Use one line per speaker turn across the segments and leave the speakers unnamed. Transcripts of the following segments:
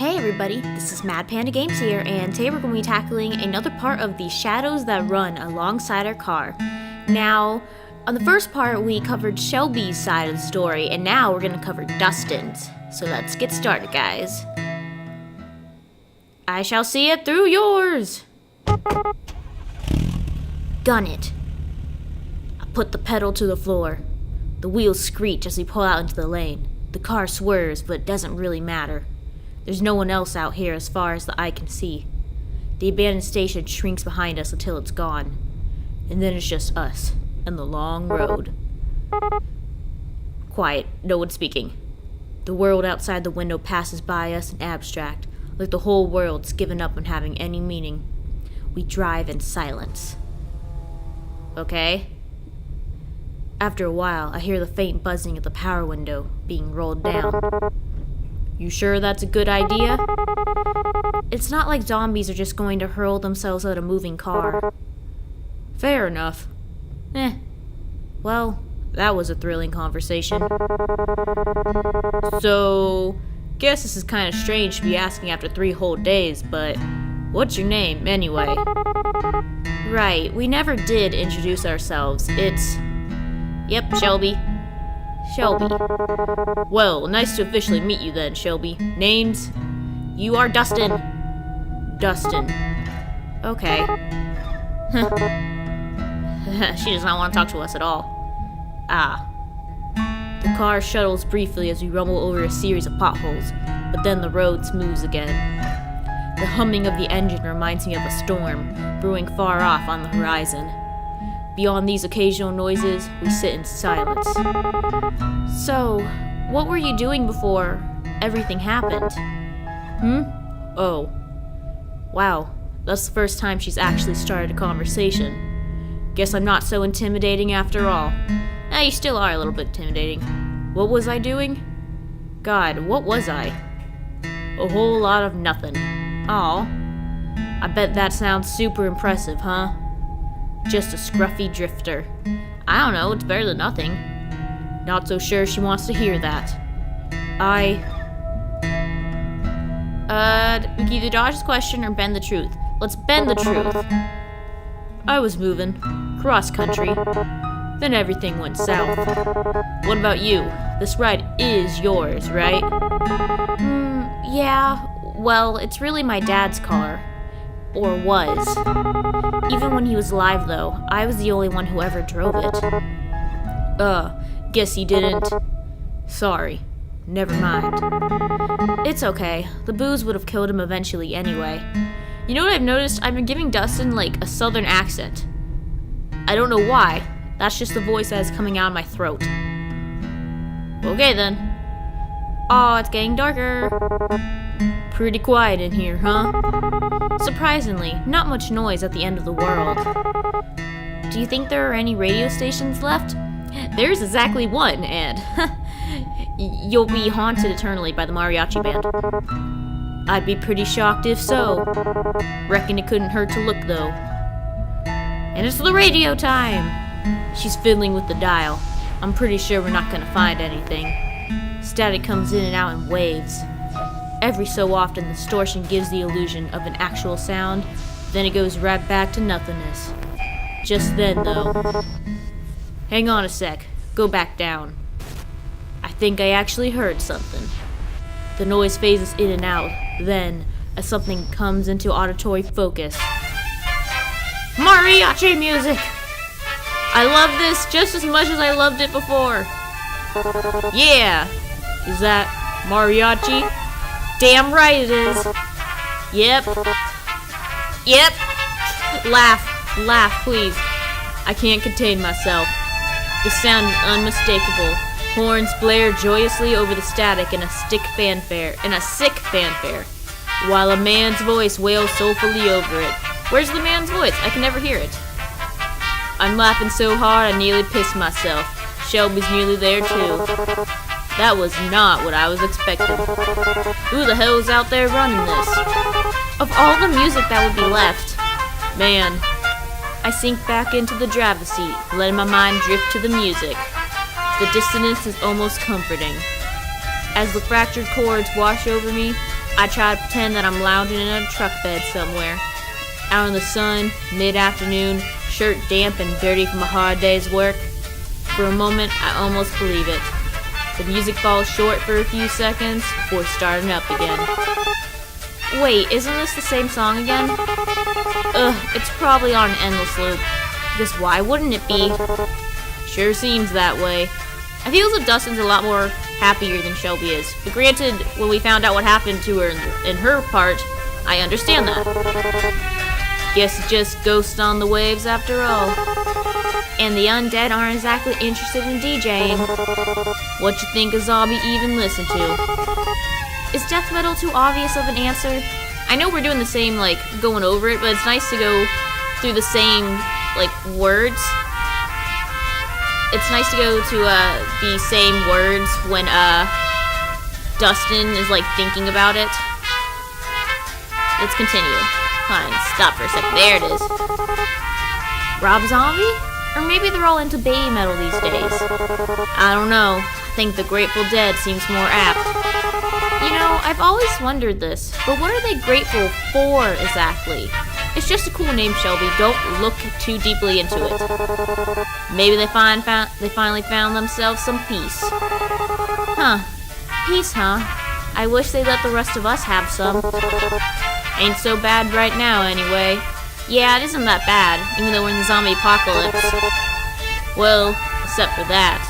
Hey everybody, this is MadPanda Games here, and today we're going to be tackling another part of the shadows that run alongside our car. Now, on the first part we covered Shelby's side of the story, and now we're going to cover Dustin's. So let's get started, guys. I shall see it through yours! Gun it. I put the pedal to the floor. The wheels screech as we pull out into the lane. The car swerves, but it doesn't really matter. There's no one else out here as far as the eye can see. The abandoned station shrinks behind us until it's gone. And then it's just us and the long road. Quiet, no one speaking. The world outside the window passes by us in abstract, like the whole world's given up on having any meaning. We drive in silence. Okay? After a while, I hear the faint buzzing at the power window being rolled down. You sure that's a good idea? It's not like zombies are just going to hurl themselves at a moving car. Fair enough. Well, that was a thrilling conversation. So, guess this is kind of strange to be asking after 3 whole days, but what's your name, anyway? Right, we never did introduce ourselves. It's... Yep, Shelby. Shelby. Well, nice to officially meet you then, Shelby. Names? You are Dustin. Dustin. Okay. She does not want to talk to us at all. The car shuttles briefly as we rumble over a series of potholes, but then the road smooths again. The humming of the engine reminds me of a storm brewing far off on the horizon. Beyond these occasional noises, we sit in silence. So, what were you doing before everything happened? Oh. Wow, that's the first time she's actually started a conversation. Guess I'm not so intimidating after all. You still are a little bit intimidating. What was I doing? God, what was I? A whole lot of nothing. Aw. I bet that sounds super impressive, huh? Just a scruffy drifter. I don't know, it's better than nothing. Not so sure she wants to hear that. We can either dodge this question or bend the truth. Let's bend the truth. I was moving. Cross country. Then everything went south. What about you? This ride is yours, right? Yeah. Well, it's really my dad's car. Or was. Even when he was alive, though, I was the only one who ever drove it. Guess he didn't. Sorry. Never mind. It's okay. The booze would have killed him eventually anyway. You know what I've noticed? I've been giving Dustin, like, a southern accent. I don't know why. That's just the voice that is coming out of my throat. Okay, then. Aw, it's getting darker. Pretty quiet in here, huh? Surprisingly, not much noise at the end of the world. Do you think there are any radio stations left? There's exactly one, and you'll be haunted eternally by the mariachi band. I'd be pretty shocked if so. Reckon it couldn't hurt to look, though. And it's the radio time! She's fiddling with the dial. I'm pretty sure we're not gonna find anything. Static comes in and out in waves. Every so often, the distortion gives the illusion of an actual sound, then it goes right back to nothingness. Just then, though. Hang on a sec. Go back down. I think I actually heard something. The noise phases in and out, then, as something comes into auditory focus. Mariachi music! I love this just as much as I loved it before. Yeah! Is that mariachi? Damn right it is. Yep. Laugh, please. I can't contain myself. The sound is unmistakable. Horns blare joyously over the static in a sick fanfare, while a man's voice wails soulfully over it. Where's the man's voice? I can never hear it. I'm laughing so hard I nearly pissed myself. Shelby's nearly there too. That was not what I was expecting. Who the hell is out there running this? Of all the music that would be left, man, I sink back into the driver's seat, letting my mind drift to the music. The dissonance is almost comforting. As the fractured chords wash over me, I try to pretend that I'm lounging in a truck bed somewhere. Out in the sun, mid-afternoon, shirt damp and dirty from a hard day's work. For a moment, I almost believe it. The music falls short for a few seconds before starting up again. Wait, isn't this the same song again? Ugh, it's probably on an endless loop. Because why wouldn't it be? Sure seems that way. I feel as if Dustin's a lot more happier than Shelby is. But granted, when we found out what happened to her in her part, I understand that. Guess it's just ghosts on the waves after all. And the undead aren't exactly interested in DJing. What you think a zombie even listen to? Is death metal too obvious of an answer? I know we're doing the same, like, going over it, but it's nice to go through the same, like, words. It's nice to go to, the same words when, Dustin is, like, thinking about it. Let's continue. Fine, stop for a second. There it is. Rob Zombie? Or maybe they're all into baby metal these days. I don't know. I think the Grateful Dead seems more apt. You know, I've always wondered this, but what are they grateful for exactly? It's just a cool name, Shelby. Don't look too deeply into it. Maybe they finally found themselves some peace. Huh. Peace, huh? I wish they let the rest of us have some. Ain't so bad right now, anyway. Yeah, it isn't that bad, even though we're in the zombie apocalypse. Well, except for that.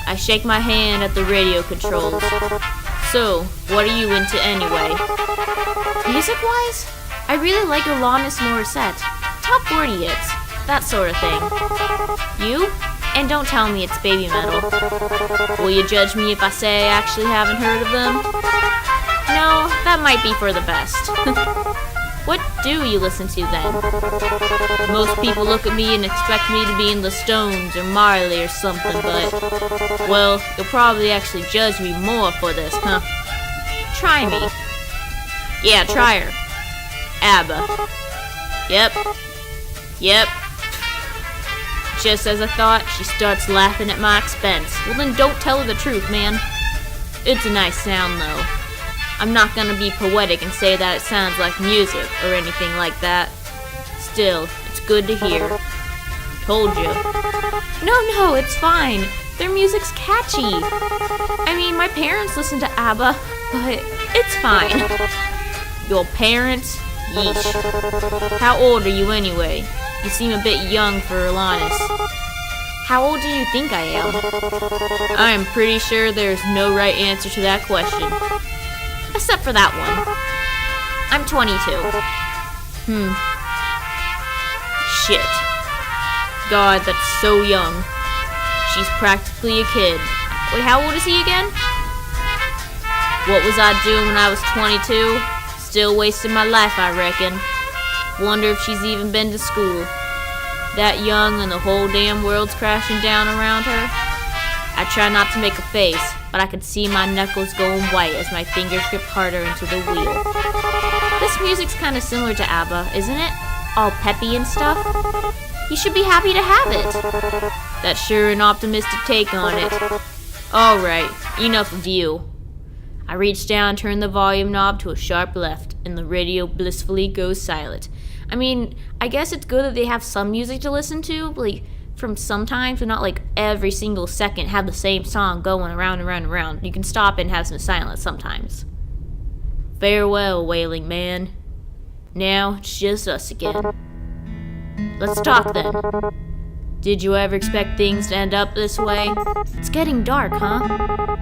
I shake my hand at the radio controls. So, what are you into anyway? Music-wise? I really like Alanis Morissette. Top 40 hits. That sort of thing. You? And don't tell me it's baby metal. Will you judge me if I say I actually haven't heard of them? No, that might be for the best. What do you listen to then? Most people look at me and expect me to be in the Stones or Marley or something, but, well, you'll probably actually judge me more for this, huh? Try me. Yeah, try her. ABBA. Yep. Just as I thought, she starts laughing at my expense. Well then don't tell her the truth, man. It's a nice sound, though. I'm not gonna be poetic and say that it sounds like music or anything like that. Still, it's good to hear. Told you. No, it's fine. Their music's catchy. I mean, my parents listen to ABBA, but it's fine. Your parents? Yeesh. How old are you anyway? You seem a bit young for Alanis. How old do you think I am? I am pretty sure there's no right answer to that question. Except for that one. I'm 22. Shit. God, that's so young. She's practically a kid. Wait, how old is he again? What was I doing when I was 22? Still wasting my life, I reckon. Wonder if she's even been to school. That young and the whole damn world's crashing down around her. I try not to make a face, but I could see my knuckles going white as my fingers grip harder into the wheel. This music's kind of similar to ABBA, isn't it? All peppy and stuff. You should be happy to have it. That's sure an optimistic take on it. Alright, enough of you. I reach down and turn the volume knob to a sharp left, and the radio blissfully goes silent. I mean, I guess it's good that they have some music to listen to, like, from sometimes, but not like every single second have the same song going around and around and around. You can stop and have some silence sometimes. Farewell, Wailing Man. Now it's just us again. Let's talk then. Did you ever expect things to end up this way? It's getting dark, huh?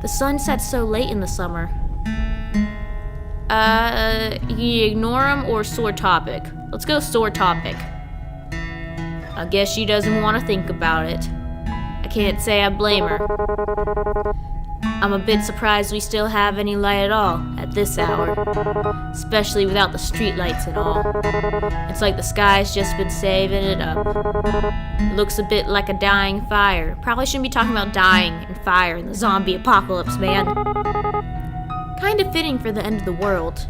The sun sets so late in the summer. You ignore him or sore topic? Let's go sore topic. I guess she doesn't want to think about it. I can't say I blame her. I'm a bit surprised we still have any light at all at this hour, especially without the streetlights and all. It's like the sky's just been saving it up. It looks a bit like a dying fire. Probably shouldn't be talking about dying and fire in the zombie apocalypse, man. Kind of fitting for the end of the world.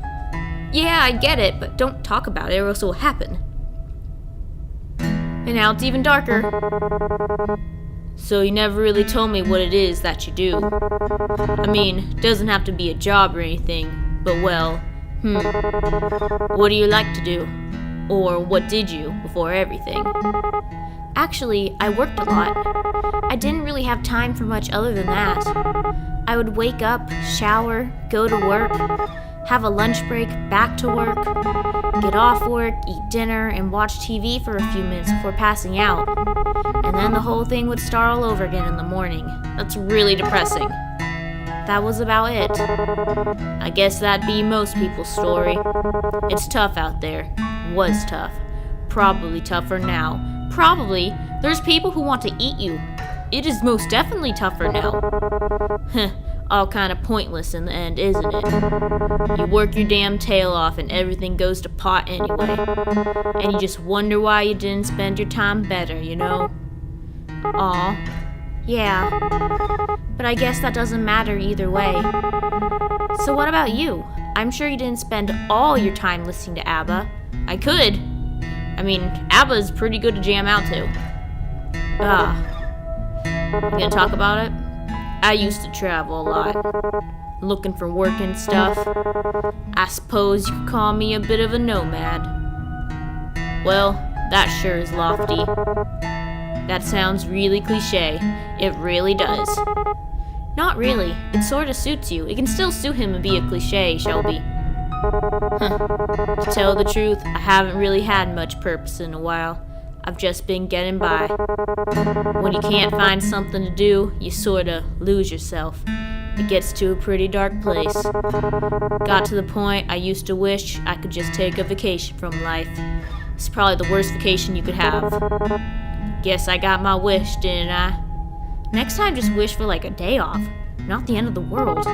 Yeah, I get it, but don't talk about it or else it will happen. And now it's even darker. So you never really told me what it is that you do. I mean, it doesn't have to be a job or anything, but well, what do you like to do? Or what did you before everything? Actually, I worked a lot. I didn't really have time for much other than that. I would wake up, shower, go to work, have a lunch break, back to work, get off work, eat dinner, and watch TV for a few minutes before passing out. And then the whole thing would start all over again in the morning. That's really depressing. That was about it. I guess that'd be most people's story. It's tough out there. Was tough. Probably tougher now. Probably, there's people who want to eat you. It is most definitely tougher now. All kind of pointless in the end, isn't it? You work your damn tail off and everything goes to pot anyway. And you just wonder why you didn't spend your time better, you know? Aw. Yeah. But I guess that doesn't matter either way. So what about you? I'm sure you didn't spend all your time listening to ABBA. I could. I mean, ABBA is pretty good to jam out to. You gonna talk about it? I used to travel a lot, looking for work and stuff. I suppose you could call me a bit of a nomad. Well, that sure is lofty. That sounds really cliche. It really does. Not really. It sort of suits you. It can still suit him and be a cliche, Shelby. To tell the truth, I haven't really had much purpose in a while. I've just been getting by. When you can't find something to do, you sorta lose yourself. It gets to a pretty dark place. Got to the point I used to wish I could just take a vacation from life. It's probably the worst vacation you could have. Guess I got my wish, didn't I? Next time just wish for like a day off, not the end of the world.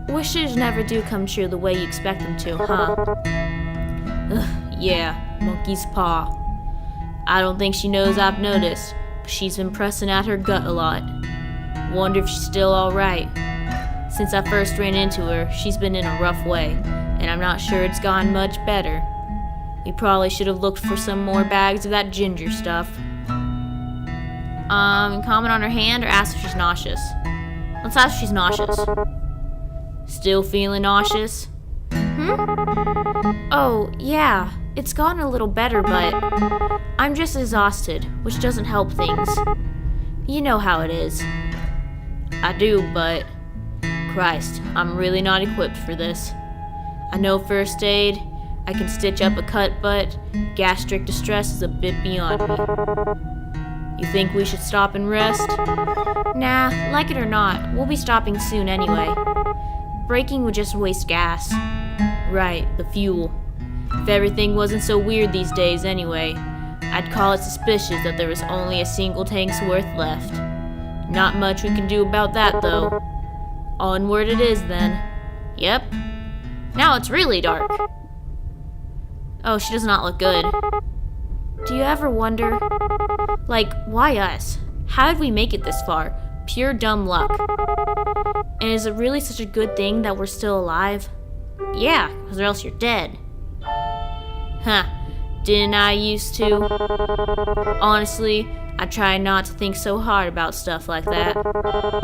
Wishes never do come true the way you expect them to, huh? Yeah, monkey's paw. I don't think she knows I've noticed, but she's been pressing at her gut a lot. Wonder if she's still alright. Since I first ran into her, she's been in a rough way, and I'm not sure it's gone much better. We probably should have looked for some more bags of that ginger stuff. Comment on her hand or ask if she's nauseous? Let's ask if she's nauseous. Still feeling nauseous? Oh, yeah. It's gotten a little better, but I'm just exhausted, which doesn't help things. You know how it is. I do, but Christ, I'm really not equipped for this. I know first aid, I can stitch up a cut, but gastric distress is a bit beyond me. You think we should stop and rest? Nah, like it or not, we'll be stopping soon anyway. Braking would just waste gas. Right, the fuel. If everything wasn't so weird these days anyway, I'd call it suspicious that there was only a single tank's worth left. Not much we can do about that, though. Onward it is, then. Yep. Now it's really dark. Oh, she does not look good. Do you ever wonder, like, why us? How did we make it this far? Pure dumb luck. And is it really such a good thing that we're still alive? Yeah, because or else you're dead. Huh, didn't I used to? Honestly, I try not to think so hard about stuff like that.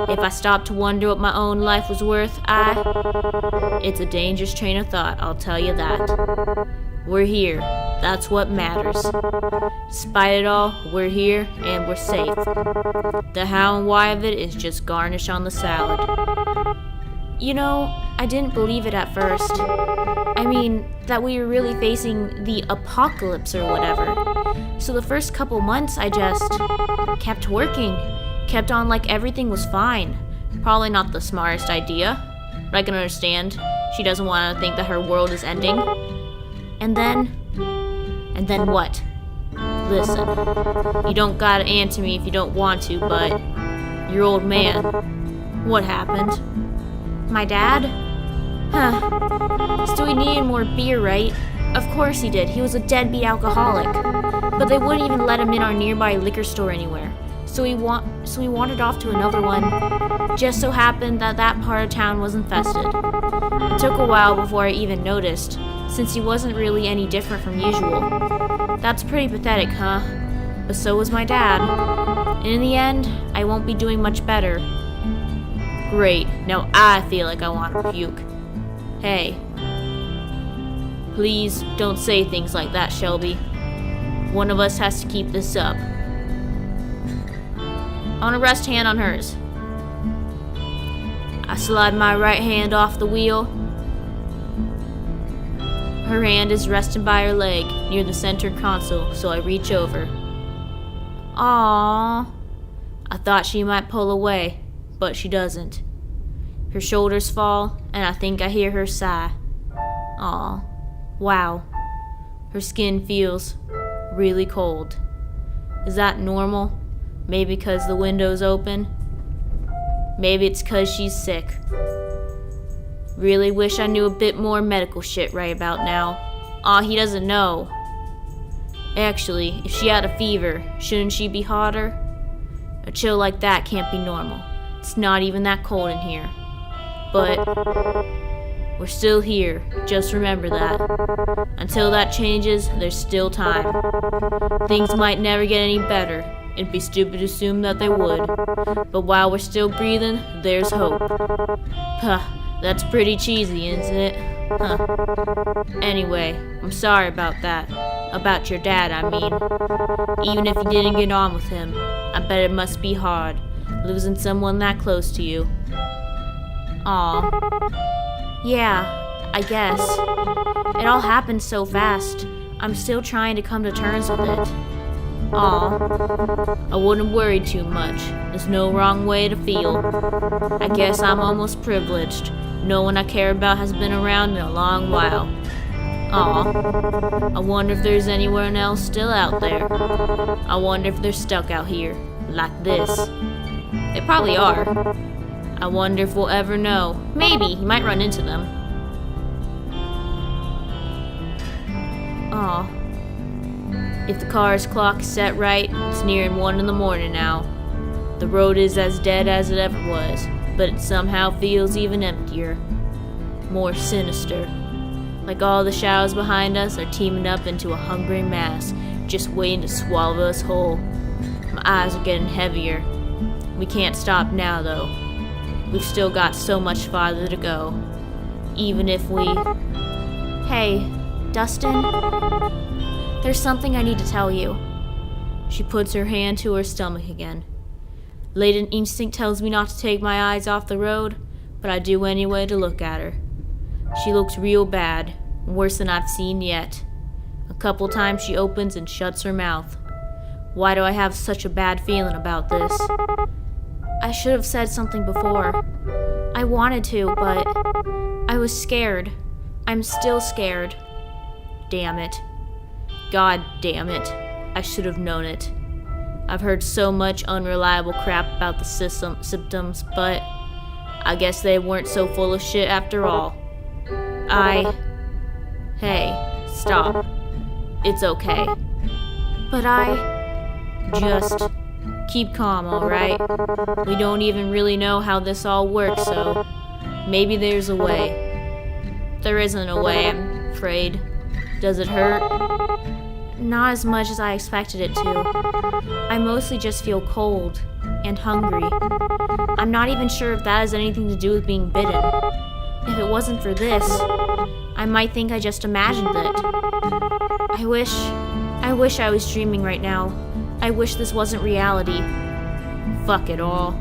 If I stopped to wonder what my own life was worth, it's a dangerous train of thought, I'll tell you that. We're here, that's what matters. Despite it all, we're here and we're safe. The how and why of it is just garnish on the salad. You know, I didn't believe it at first. I mean, that we were really facing the apocalypse or whatever. So the first couple months I just kept working. Kept on like everything was fine. Probably not the smartest idea, but I can understand. She doesn't want to think that her world is ending. And then what? Listen, you don't gotta answer me if you don't want to, but your old man, what happened? My dad? So he needed more beer, right? Of course he did. He was a deadbeat alcoholic. But they wouldn't even let him in our nearby liquor store anywhere. So he wandered off to another one. Just so happened that that part of town was infested. It took a while before I even noticed, since he wasn't really any different from usual. That's pretty pathetic, huh? But so was my dad. And in the end, I won't be doing much better. Great, now I feel like I want to puke. Hey. Please don't say things like that, Shelby. One of us has to keep this up. I want to rest hand on hers. I slide my right hand off the wheel. Her hand is resting by her leg near the center console, so I reach over. Aww. I thought she might pull away, but she doesn't. Her shoulders fall, and I think I hear her sigh. Aw, wow. Her skin feels really cold. Is that normal? Maybe because the window's open? Maybe it's because she's sick. Really wish I knew a bit more medical shit right about now. Aw, he doesn't know. Actually, if she had a fever, shouldn't she be hotter? A chill like that can't be normal. It's not even that cold in here. But we're still here, just remember that. Until that changes, there's still time. Things might never get any better. It'd be stupid to assume that they would. But while we're still breathing, there's hope. Huh, that's pretty cheesy, isn't it? Huh. Anyway, I'm sorry about that. About your dad, I mean. Even if you didn't get on with him, I bet it must be hard, losing someone that close to you. Aw. Yeah, I guess. It all happened so fast. I'm still trying to come to terms with it. Aw. I wouldn't worry too much. There's no wrong way to feel. I guess I'm almost privileged. No one I care about has been around in a long while. Aw. I wonder if there's anyone else still out there. I wonder if they're stuck out here, like this. They probably are. I wonder if we'll ever know. Maybe, you might run into them. Aw. If the car's clock is set right, it's nearing 1 in the morning now. The road is as dead as it ever was, but it somehow feels even emptier. More sinister. Like all the shadows behind us are teaming up into a hungry mass, just waiting to swallow us whole. My eyes are getting heavier. We can't stop now, though. We've still got so much farther to go. Even if we... Hey, Dustin? There's something I need to tell you. She puts her hand to her stomach again. Latent instinct tells me not to take my eyes off the road, but I do anyway to look at her. She looks real bad, worse than I've seen yet. A couple times she opens and shuts her mouth. Why do I have such a bad feeling about this? I should have said something before. I wanted to, but I was scared. I'm still scared. Damn it. God damn it. I should have known it. I've heard so much unreliable crap about the symptoms, but I guess they weren't so full of shit after all. Hey, stop. It's okay. But just keep calm, alright? We don't even really know how this all works, so maybe there's a way. There isn't a way, I'm afraid. Does it hurt? Not as much as I expected it to. I mostly just feel cold and hungry. I'm not even sure if that has anything to do with being bitten. If it wasn't for this, I might think I just imagined it. I wish I was dreaming right now. I wish this wasn't reality. Fuck it all.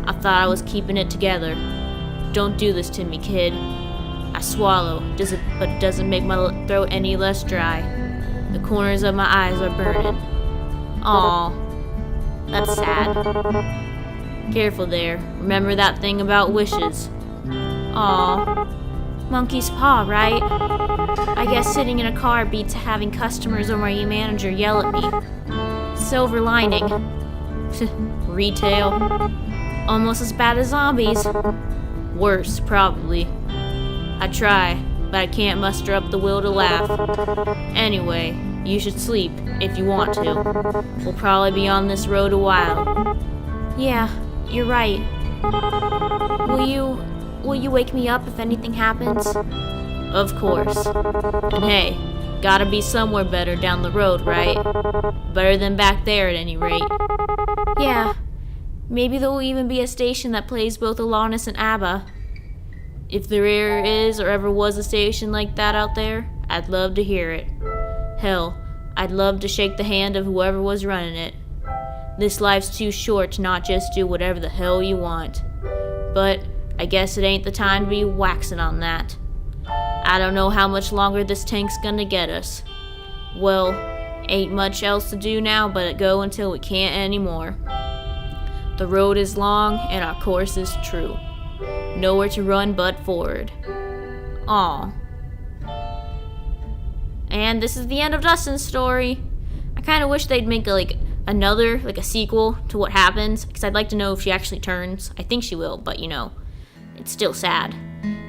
I thought I was keeping it together. Don't do this to me, kid. I swallow, but it doesn't make my throat any less dry. The corners of my eyes are burning. Aw, that's sad. Careful there. Remember that thing about wishes. Aw, monkey's paw, right? I guess sitting in a car beats having customers or my manager yell at me. Silver lining. Retail. Almost as bad as zombies. Worse, probably. I try, but I can't muster up the will to laugh. Anyway, you should sleep, if you want to. We'll probably be on this road a while. Yeah, you're right. Will you wake me up if anything happens? Of course. And hey, Gotta be somewhere better down the road, right? Better than back there at any rate. Yeah, maybe there will even be a station that plays both Alanis and ABBA. If there is or ever was a station like that out there, I'd love to hear it. Hell, I'd love to shake the hand of whoever was running it. This life's too short to not just do whatever the hell you want. But I guess it ain't the time to be waxing on that. I don't know how much longer this tank's gonna get us. Well, ain't much else to do now but go until we can't anymore. The road is long and our course is true. Nowhere to run but forward. Aw. And this is the end of Dustin's story. I kind of wish they'd make a sequel to what happens, because I'd like to know if she actually turns. I think she will, but it's still sad.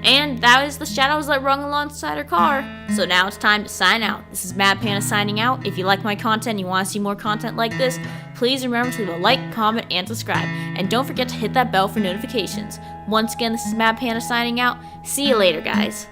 And that is the shadows that rung alongside her car. So now it's time to sign out. This is MadPanda signing out. If you like my content and you want to see more content like this, please remember to leave a like, comment, and subscribe. And don't forget to hit that bell for notifications. Once again, this is MadPanda signing out. See you later, guys.